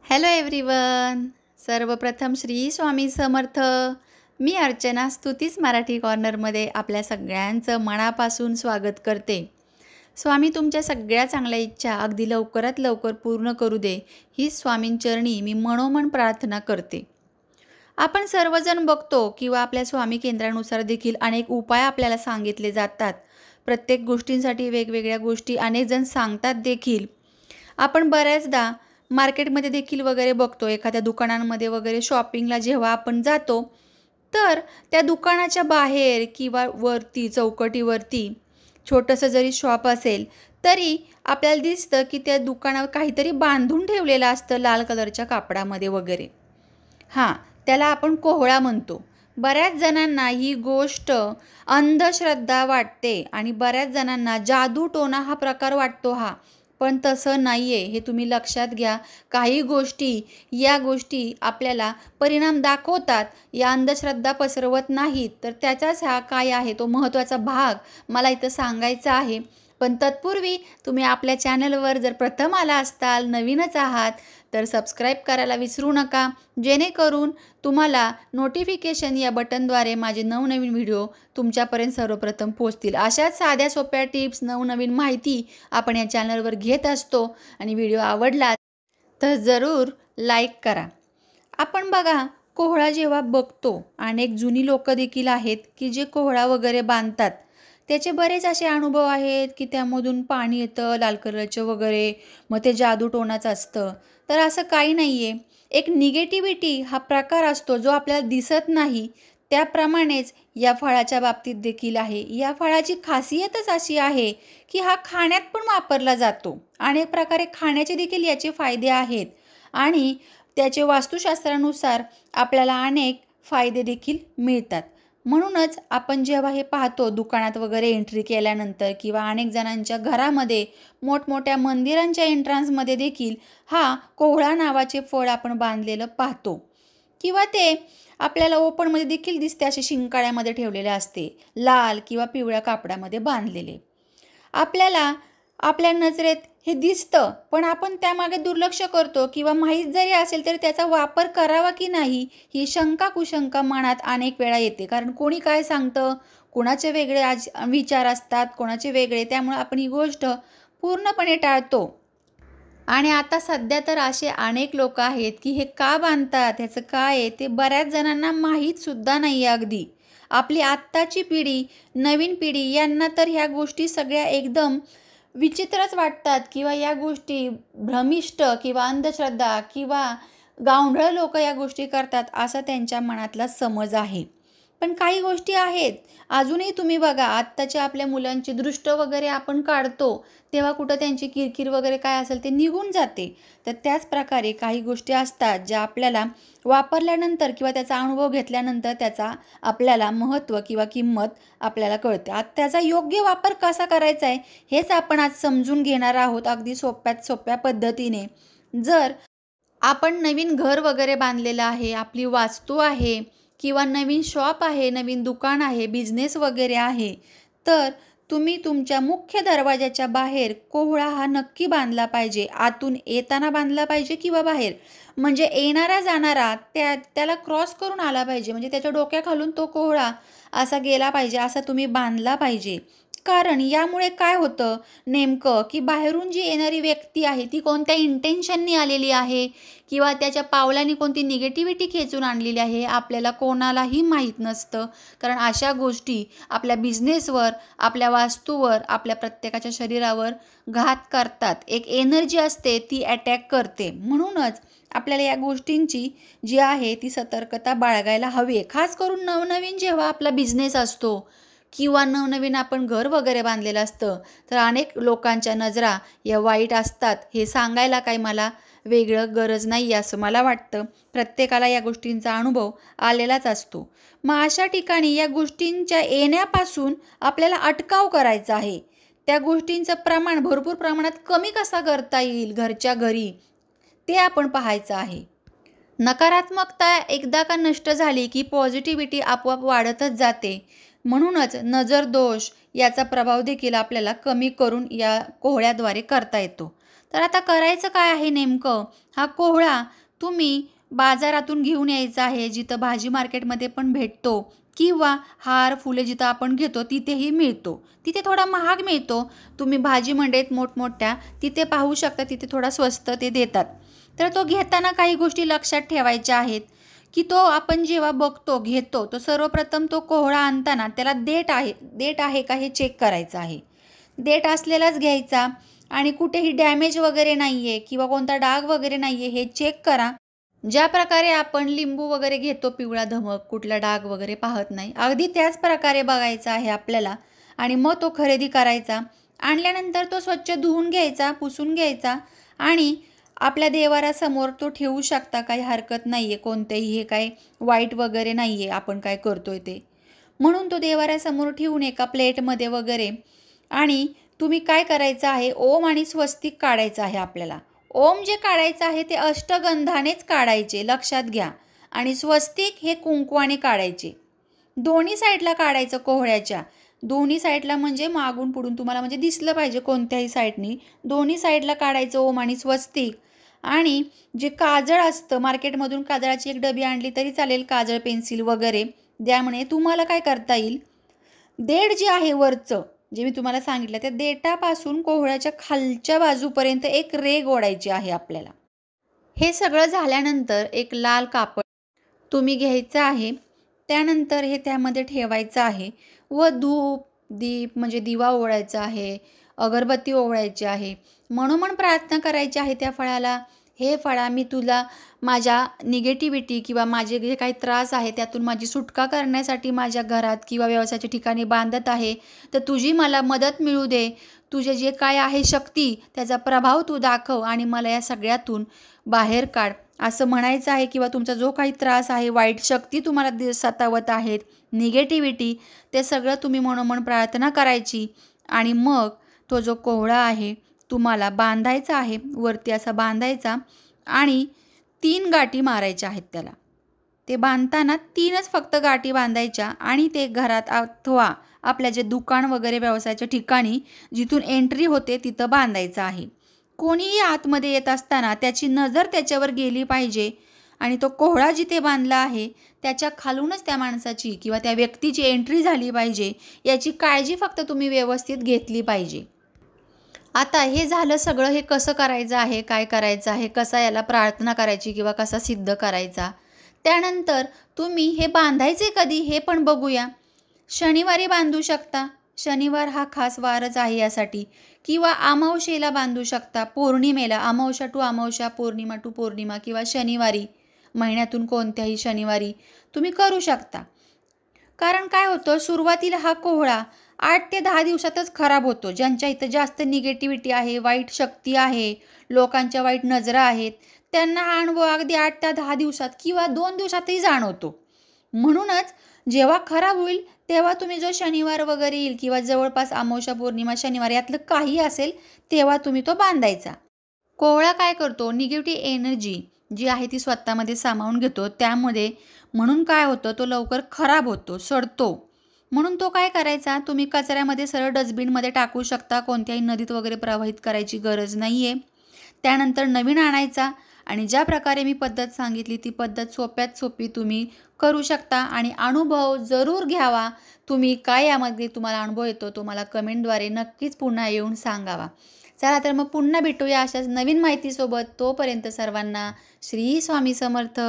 Hello everyone. सर्वप्रथम श्री स्वामी समर्थ. मी अर्चना स्तुतीच मराठी कॉर्नरमध्ये आपल्या सगळ्यांचं मनापासून स्वागत करते. स्वामी तुमच्या सगळ्या चांगल्या इच्छा अगदी लवकरात लवकर पूर्ण करू दे, ही स्वामींचरणी मी मनोमन प्रार्थना करते. आपण सर्वजण बघतो किंवा आपल्या स्वामी केंद्रानुसार देखील अनेक उपाय आपल्याला सांगितले जातात. प्रत्येक गोष्टींसाठी वेगवेगळ्या गोष्टी अनेक जण सांगतात देखील. आपण बऱ्याचदा मार्केटमध्ये देखील वगैरे बघतो, एखाद्या दुकानांमध्ये वगैरे शॉपिंगला जेव्हा आपण जातो, तर त्या दुकानाच्या बाहेर किंवा वरती चौकटीवरती छोटंसं जरी शॉप असेल तरी आपल्याला दिसतं की त्या दुकानावर काहीतरी बांधून ठेवलेलं असतं लाल कलरच्या कापडामध्ये वगैरे. हां, त्याला आपण कोहळा म्हणतो. बऱ्याच जणांना ही गोष्ट अंधश्रद्धा वाटते आणि बऱ्याच जणांना जादूटोणा हा प्रकार वाटतो. पण तसं नाही आहे, हे तुम्ही लक्षात घ्या. काही या गोष्टी आपल्याला परिणाम दाखवतात, या अंधश्रद्धा पसरवत नाहीत. तर त्याचाच हा काय आहे तो महत्त्वाचा भाग मला इथं सांगायचा आहे. पण तत्पूर्वी तुम्ही आपल्या चॅनलवर जर प्रथम आला असताल, नवीनच आहात, तर सबस्क्राईब करायला विसरू नका, जेणेकरून तुम्हाला नोटिफिकेशन या बटनद्वारे माझे नवनवीन व्हिडिओ तुमच्यापर्यंत सर्वप्रथम पोहोचतील. अशाच साध्या सोप्या टिप्स, नवनवीन माहिती आपण या चॅनलवर घेत असतो. आणि व्हिडिओ आवडला तर जरूर लाईक करा. आपण बघा, कोहळा जेव्हा बघतो, अनेक जुनी लोकं देखील आहेत की जे कोहळा वगैरे बांधतात. त्याचे बरेच असे अनुभव आहेत की त्यामधून पाणी येतं लाल कलरचं वगैरे, मग ते जादूटोणाचं असतं. तर असं काही नाही आहे. एक निगेटिव्हिटी हा प्रकार असतो जो आपल्याला दिसत नाही. त्याप्रमाणेच या फळाच्या बाबतीत देखील आहे. या फळाची खासियतच अशी आहे की हा खाण्यात पण वापरला जातो. अनेक प्रकारे खाण्याचे देखील याचे फायदे आहेत आणि त्याचे वास्तुशास्त्रानुसार आपल्याला अनेक फायदे देखील मिळतात. म्हणूनच आपण जेव्हा हे पाहतो दुकानात वगैरे एंट्री केल्यानंतर किंवा अनेक जणांच्या घरामध्ये मोठमोठ्या मंदिरांच्या एंट्रन्समध्ये देखील हा कोहळा नावाचे फळ आपण बांधलेलं पाहतो. किंवा ते आपल्याला ओपनमध्ये देखील दिसते, असे शिंकाळ्यामध्ये ठेवलेले असते, लाल किंवा पिवळ्या कापडामध्ये बांधलेले. आपल्याला आपल्या नजरेत हे दिसतं, पण आपण त्यामागे दुर्लक्ष करतो किंवा माहीत जरी असेल तरी त्याचा वापर करावा की नाही ही शंका कुशंका मनात अनेक वेळा येते. कारण कोणी काय सांगतं, कोणाचे वेगळे विचार असतात, कोणाचे वेगळे, त्यामुळे आपण ही गोष्ट पूर्णपणे टाळतो. आणि आता सध्या तर असे अनेक लोक आहेत की हे का बांधतात, ह्याचं काय आहे ते बऱ्याच जणांना माहीतसुद्धा नाही आहे. अगदी आपली आत्ताची पिढी, नवीन पिढी यांना तर ह्या गोष्टी सगळ्या एकदम विचित्रच वाटतात किंवा या गोष्टी भ्रमिष्ट किंवा अंधश्रद्धा किंवा गावंढळ लोक या गोष्टी करतात असा त्यांच्या मनातला समज आहे. पण काही गोष्टी आहेत अजूनही. तुम्ही बघा, आत्ताच्या आपल्या मुलांची दृष्ट वगैरे आपण काढतो तेव्हा कुठं त्यांची किरकिर वगैरे काय असेल ते निघून जाते. तर त्याच प्रकारे काही गोष्टी असतात ज्या आपल्याला वापरल्यानंतर किंवा त्याचा अनुभव घेतल्यानंतर त्याचा आपल्याला महत्त्व किंवा किंमत आपल्याला कळते. आता त्याचा योग्य वापर कसा करायचा आहे हेच आपण आज समजून घेणार आहोत, अगदी सोप्यात सोप्या पद्धतीने. जर आपण नवीन घर वगैरे बांधलेलं आहे, आपली वास्तू आहे किंवा नवीन शॉप आहे, नवीन दुकान आहे, बिझनेस वगैरे आहे, तर तुम्ही तुमच्या मुख्य दरवाजाच्या बाहेर कोहळा हा नक्की बांधला पाहिजे. आतून येताना बांधला पाहिजे किंवा बाहेर, म्हणजे येणारा जाणारा त्याला क्रॉस करून आला पाहिजे. म्हणजे त्याच्या डोक्याखालून तो कोहळा असा गेला पाहिजे, असा तुम्ही बांधला पाहिजे. कारण यामुळे काय होतं नेमकं की बाहेरून जी येणारी व्यक्ती आहे ती कोणत्या इंटेन्शननी आलेली आहे किंवा त्याच्या पावलांनी कोणती निगेटिव्हिटी खेचून आणलेली आहे आपल्याला कोणालाही माहीत नसतं. कारण अशा गोष्टी आपल्या बिझनेसवर, आपल्या वास्तूवर, आपल्या प्रत्येकाच्या शरीरावर घात करतात. एक एनर्जी असते ती अटॅक करते. म्हणूनच आपल्याला या गोष्टींची जी आहे ती सतर्कता बाळगायला हवी. खास करून नवनवीन जेव्हा आपला बिझनेस असतो किंवा नवनवीन आपण घर वगैरे बांधलेलं असतं, तर अनेक लोकांच्या नजरा या वाईट असतात. हे सांगायला काही मला वेगळं गरज नाही असं मला वाटतं. प्रत्येकाला या गोष्टींचा अनुभव आलेलाच असतो. मग अशा ठिकाणी या गोष्टींच्या येण्यापासून आपल्याला अटकाव करायचा आहे. त्या गोष्टींचं प्रमाण भरपूर प्रमाणात कमी कसा करता येईल घरच्या घरी ते आपण पाहायचं आहे. नकारात्मकता एकदा का नष्ट झाली की पॉझिटिव्हिटी आपोआप वाढतच जाते. म्हणूनच नजर दोष याचा प्रभाव देखील आपल्याला कमी करून या कोहळ्याद्वारे करता येतो. तर आता करायचं काय आहे नेमकं? हा कोहळा तुम्ही बाजारातून घेऊन यायचा आहे, जिथं भाजी मार्केटमध्ये पण भेटतो किंवा हार, फुले जिथं आपण घेतो तिथेही मिळतो. तिथे थोडा महाग मिळतो. तुम्ही भाजी मंडईत मोठमोठ्या तिथे पाहू शकता, तिथे थोडा स्वस्त ते देतात. तर तो घेताना काही गोष्टी लक्षात ठेवायच्या आहेत, की तो आपण जेव्हा बघतो, घेतो, तो सर्वप्रथम तो कोहळा आणताना त्याला देठ आहे का हे चेक करायचं आहे. देठ असलेलाच घ्यायचा आणि कुठेही डॅमेज वगैरे नाही आहे किंवा कोणता डाग वगैरे नाही आहे हे चेक करा. ज्या प्रकारे आपण लिंबू वगैरे घेतो पिवळा धमक, कुठला डाग वगैरे पाहत नाही, अगदी त्याच प्रकारे बघायचा आहे आपल्याला आणि मग तो खरेदी करायचा. आणल्यानंतर तो स्वच्छ धुवून घ्यायचा, पुसून घ्यायचा आणि आपल्या देवाऱ्यासमोर तो ठेवू शकता. काही हरकत नाही आहे, कोणतेही हे काही वाईट वगैरे नाही आहे आपण काय करतोय ते. म्हणून तो देवाऱ्यासमोर ठेवून एका प्लेटमध्ये वगैरे आणि तुम्ही काय करायचं आहे, ओम आणि स्वस्तिक काढायचं आहे आपल्याला. ओम जे काढायचं आहे ते अष्टगंधानेच काढायचे, लक्षात घ्या. आणि स्वस्तिक हे कुंकवाने काढायचे. दोन्ही साईडला काढायचं कोहळ्याच्या. दोन्ही साईडला म्हणजे मागून पुढून तुम्हाला म्हणजे दिसलं पाहिजे कोणत्याही साईडनी. दोन्ही साईडला काढायचं ओम आणि स्वस्तिक. आणि जे काजळ असतं, मार्केटमधून काजळाची एक डबी आणली तरी चालेल, काजळ पेन्सिल वगैरे. त्यामुळे तुम्हाला काय करता येईल, देठ जे आहे वरचं, जे मी तुम्हाला सांगितलं, त्या देठापासून कोहळ्याच्या खालच्या बाजूपर्यंत एक रेघ ओढायची आहे आपल्याला. हे सगळं झाल्यानंतर एक लाल कापड तुम्ही घ्यायचं आहे. त्यानंतर हे त्यामध्ये ठेवायचं आहे व धूप, दीप म्हणजे दिवा ओवाळायचा आहे, अगरबत्ती ओवाळायची आहे. मनोमन प्रार्थना करायची आहे त्या फळाला, हे फळा मी तुला माझ्या निगेटिव्हिटी किंवा माझे जे काही त्रास आहे त्यातून माझी सुटका करण्यासाठी माझ्या घरात किंवा व्यवसायाच्या ठिकाणी बांधत आहे. तर तुझी मला मदत मिळू दे. तुझे जे काय आहे शक्ती, त्याचा प्रभाव तू दाखव आणि मला या सगळ्यातून बाहेर काढ, असं म्हणायचं आहे. किंवा तुमचा जो काही त्रास आहे, वाईट शक्ती तुम्हाला सतावत आहेत, निगेटिव्हिटी, ते सगळं तुम्ही मनोमन प्रार्थना करायची. आणि मग तो जो कोहळा आहे तुम्हाला बांधायचा आहे, वरती असा बांधायचा आणि 3 गाठी मारायच्या आहेत त्याला. ते बांधताना 3च फक्त गाठी बांधायच्या आणि ते घरात अथवा आपल्या जे दुकान वगैरे व्यवसायाच्या ठिकाणी जिथून एंट्री होते तिथं बांधायचं आहे. कोणीही आतमध्ये येत असताना त्याची नजर त्याच्यावर गेली पाहिजे आणि तो कोहळा जिथे बांधला आहे त्याच्या खालूनच त्या माणसाची किंवा त्या व्यक्तीची एंट्री झाली पाहिजे, याची काळजी फक्त तुम्ही व्यवस्थित घेतली पाहिजे. आता हे झालं सगळं. हे कसं करायचं आहे, काय करायचं आहे, कसा याला प्रार्थना करायची किंवा कसा सिद्ध करायचा. त्यानंतर तुम्ही हे बांधायचे कधी हे पण बघूया. शनिवारी बांधू शकता, शनिवार हा खास वारच आहे यासाठी, किंवा अमावस्येला बांधू शकता, पौर्णिमेला, अमावस्या टू अमावस्या, पौर्णिमा टू पौर्णिमा किंवा शनिवारी, महिन्यातून कोणत्याही शनिवारी तुम्ही करू शकता. कारण काय होतं, सुरुवातीला हा कोहळा 8 ते 10 दिवसातच खराब होतो. ज्यांच्या इथं जास्त निगेटिव्हिटी आहे, वाईट शक्ती आहे, लोकांच्या वाईट नजरा आहेत, त्यांना हा अनुभव अगदी 8 ते 10 दिवसात किंवा 2 दिवसातही जाणवतो. म्हणूनच जेव्हा खराब होईल तेव्हा तुम्ही जो शनिवार वगैरे येईल किंवा जवळपास अमावस्या, पौर्णिमा, शनिवार यातलं काही असेल तेव्हा तुम्ही तो बांधायचा. कोहळा काय करतो, निगेटिव्ह एनर्जी जी आहे ती स्वतःमध्ये सामावून घेतो. त्यामध्ये म्हणून काय होतं, तो लवकर खराब होतो, सडतो. म्हणून तो काय करायचा, तुम्ही कचऱ्यामध्ये सरळ डस्टबिनमध्ये टाकू शकता. कोणत्याही नदीत वगैरे प्रवाहित करायची गरज नाही आहे. त्यानंतर नवीन आणायचा आणि ज्या प्रकारे मी पद्धत सांगितली ती पद्धत सोप्यात सोपी तुम्ही करू शकता आणि अनुभव जरूर घ्यावा. तुम्ही काय यामध्ये तुम्हाला अनुभव येतो तो मला कमेंटद्वारे नक्कीच पुन्हा येऊन सांगावा. चला तर मग पुन्हा भेटूया अशाच नवीन माहितीसोबत. तोपर्यंत सर्वांना श्री स्वामी समर्थ.